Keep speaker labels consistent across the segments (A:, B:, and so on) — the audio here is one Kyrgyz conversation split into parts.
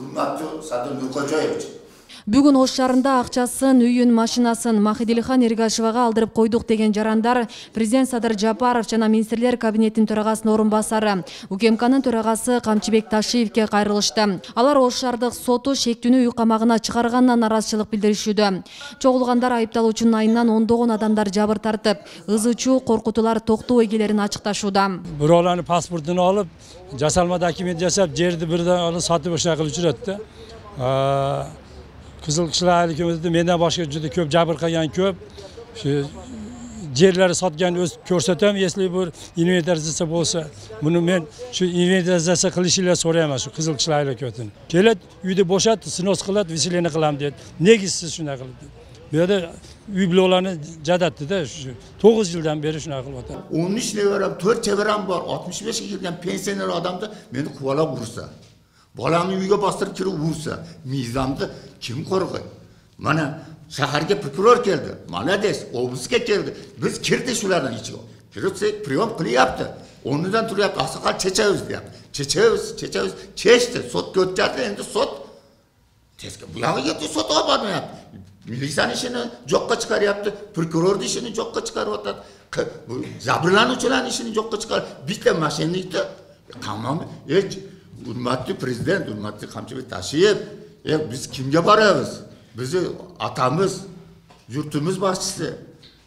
A: Hurmatli Sadir Nurko'joyevich.
B: Бүгін Ош шаарында акчасын, үйүн, машинасын Махидилихан Эргашевага алдырып койдук деген жарандар президент Садыр Жапаров жана министрлер кабинетинин төрагасынын орун басары УКМКнын төрагасы Камчыбек Ташиевке кайрылышты. Алар Ош шаардык соту шектүүнү үй камагына чыгарганына наразычылык билдиришүүдө. Чогулгандар айыпталуучунун айынан ондогон адамдар жабыр тартып, ызычуу, коркутуулар токтоо эгелерин ачыкташууда.
C: Birovlarni pasportini olib, jasalma dokument jasab, жерди birdan onu sotib o'sha qilib жүрөт. Kızıl Kışla hükümeti menden başka juda köp jabr qilgan köp. Şu yerleri sotgan öz ko'rsatam, если bir inventarizatsiya bo'lsa, buni men shu inventarizatsiya qilishinglar so'rayman shu Kızıl Kışla hükümetini. Kelat uyni bo'shat, sinos qiladi, visileni qilam dedi. Nega siz shunday qildi? Bu yerda uy bloklarni jadatdi-da, shu 9 yildan beri shunday qilyapti.
A: 13 nevaram, 4 chevaram bor, 65 ga kelgan pensioner odamni meni quvalab ursa. Balamni uyga bostirib kirib ursa, mizamni kim qo'rqaydi? Mana shaharga prokuror keldi. Malades, obusga keldi. Biz kirdik shularning ichiga. Kirib priyom qilyapti. O'rnidan turyapti, asaqal chechamiz deyapti. Chechamiz, chechdi. Sotga o'tkazdi, endi sot tezga bu yoqqa yetdi, sot olib bormayapti. Militsiyani ishini jo'qqa chiqaryapti, prokurorning ishini jo'qqa chiqaryapti. Bu jabrlanuvchilarning ishini jo'qqa chiqarib, bitta mashinnikni qamoqqa Hurmatli prezident, hurmatli Kamchibek Tashiyev, biz kimga boramiz? Bizi atamiz, yurtimiz boshchisi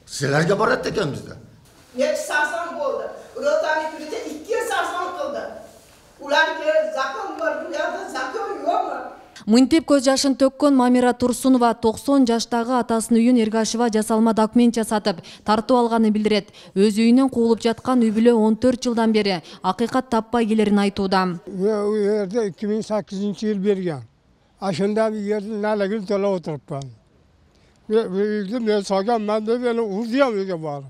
A: sizlarga boradi ekanmizda.
D: Net sarson bo'ldi. Rotani prezident 2 yil sarson qildi. Ularga zakon bor, bularda zakon yo'qmi?
B: Мынтип көз жашын төккөн Мамира Турсунова 90 жаштагы атасынын үйүн Эргашева жасалма документ жасатып, тартып алганын билдирет. Өз үйүнөн куулуп жаткан үй бүлө 14 жылдан бери акыйкат таппай келерин айтууда.
E: Bu yerde 2008 yıl bergen. Aşında bir yerde nalegil tola oturuppan. Ben sağam ben de beni uzayam öyle var.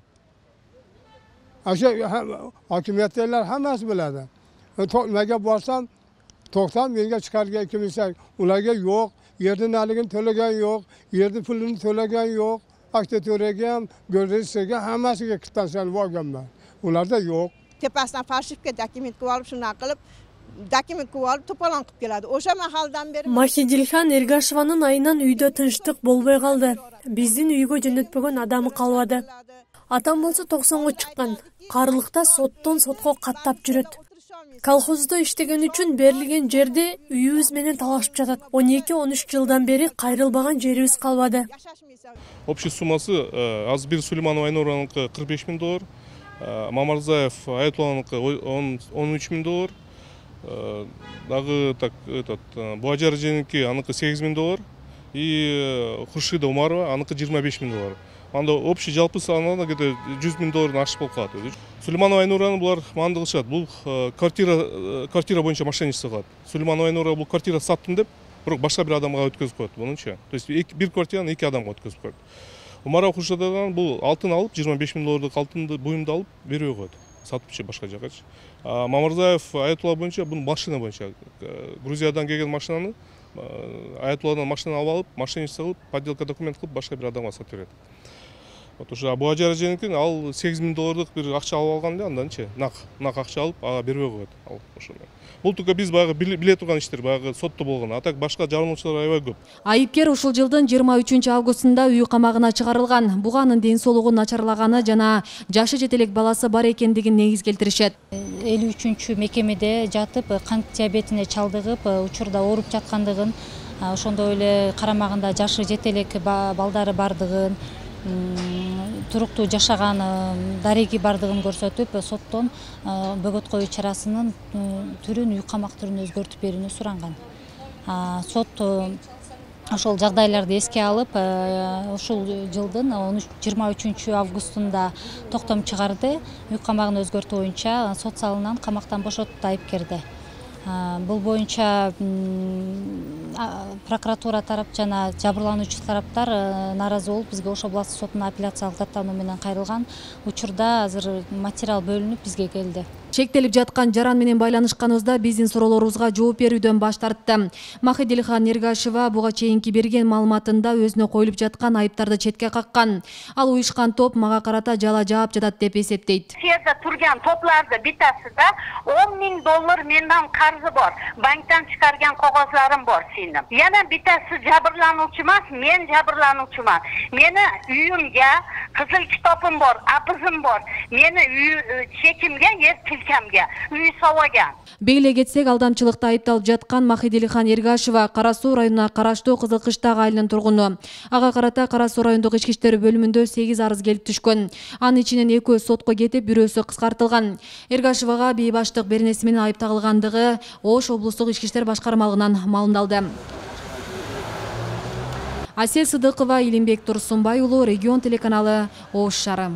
E: Aşağı hakimiyetler hamısı biladi. Tokmaga borsam 90 milyon çıkarga 2008. Ularga yok, yerden nalegin to'lagan yok, yerden pulini to'lagan yok. Akta to'lagan, gözleriga hammasiga kitlansan borganman. Ularda yok.
D: Tepasidan falshifka dokument olib shunday qilib dokument olib to'polon qilib keladi. O'sha mahaldan beri
F: Махидилихан Эргашеванын айынан үйдө тынчтык болбой калды. Биздин үйгө жөнөтпөгөн адамы калбады. Атам болсо 90го чыккан. Карылыкта соттон сотко каттап жүрөт. Колхозда иштеген үчүн берилген жерди үйүбүз менен талашып жатат. 12-13 жылдан бери кайрылбаган жерибиз калбады.
G: Общий суммасы Азбир Сулейманова Айнураныкы 45 000 доллар, Мамарзаев Аятулланыкы 13 000 доллар, дагы так Буаджар Женики аныкы 8 000 доллар и Хуршида Умарова аныкы 25 000 доллар. Анда общий жалпы саны где-то 100 000 доллардан ашып болуп калат. Сулейманова Айнураны булар мындай кылышат. Бул квартира боюнча мошенничество кылат. Сулейманова Айнура бул квартира саттым деп, бирок башка бир адамга өткөзүп коет мунунча. То есть бир квартираны 2 адамга өткөзүп коет. Умарова Хуршидадан бул алтын алып, 25 000 доллардык алтынды буюмду алып бербей коет. Сатыпчы башка жакачы. Мамарзаев Аятулла боюнча бул машина боюнча. Грузиядан келген машинаны Аятулладан машина алып, мошенничество кылып, подделка документ кылып башка бир адамга сатып берет. Вот уже Буаджар Женикин ал 8 000 доллардык бир акча алып алган да, анданчы нак акча алып, ага бербей коет. Ал ошондой. Бул только биз баягы биле турган иштер, баягы сотто болгон. А так башка жарымчылар аябай көп.
B: Айыпкер ушул жылдын 23 августунда үй камагына чыгарылган. Буга анын ден соолугу начарлаганы жана жашы жетелек баласы бар экендигин негиз келтиришет.
H: 53 мекемеде жатып, кант диабетине чалдыгып, учурда ооруп жаткандыгын, ошондой эле карамагында жашы жетелек балдары бардыгын, туруктуу жашаган дареги бардыгын көрсөтүп, соттон бөгөт коюу чарасынын түрүн, үй камак түрүн өзгөртүп берүүнү суранган. Сот ошол жагдайларды эске алып, ушул жылдын 23 августунда токтом чыгарды. Үй камагын өзгөртүү боюнча сот залынан камактан бошотду айыпкерди. Бул боюнча прокуратура тарап жана жабырлануучу тараптар наразы болуп, бизге Ош областык сотунун апелляциялык даттануу менен кайрылган. Учурда азыр материал бөлүнүп бизге келди.
B: Чектелип жаткан жаран менен байланышканыбызда биздин суроолорубузга жооп берүүдөн баш тартты. Махидилхан Эргашева буга чейинки берген маалыматында өзүнө коюлуп жаткан айыптарды четке каккан. Ал уюшкан топ мага карата жала жаап жатат деп эсептейт.
I: Сиерде турган топларды битасында $10.000 менден карзы бар. Банктан чыгарган кагазларым бар сенин. Яна битасы жабырлануучу эмес, мен жабырлануучу эмес. Мени үйүмгө кызыл китабым бар, апызым бар. Мени чекимге, тилкемге, үй сабаган.
B: Бейле кетсек, алдамчылыкта айыпталып жаткан Махидилхан Эргашева Кара Суу районуна караштуу Кызыл Кыштагы айылынын тургуну. Ага карата Кара Суу райондук ички иштер бөлүмүндө 8 арыз келип түшкөн. Анын ичинен 2 сотко кетип, бирөөсү кыскартылган. Эргашевага бейбаштык беренеси менен айып тагылгандыгы Ош облустук ички иштер башкармалыгынан маалымдалды. Асел Сыдыкова, Илимбек Турсунбай уулу, Регион телеканалы, Ош шаары.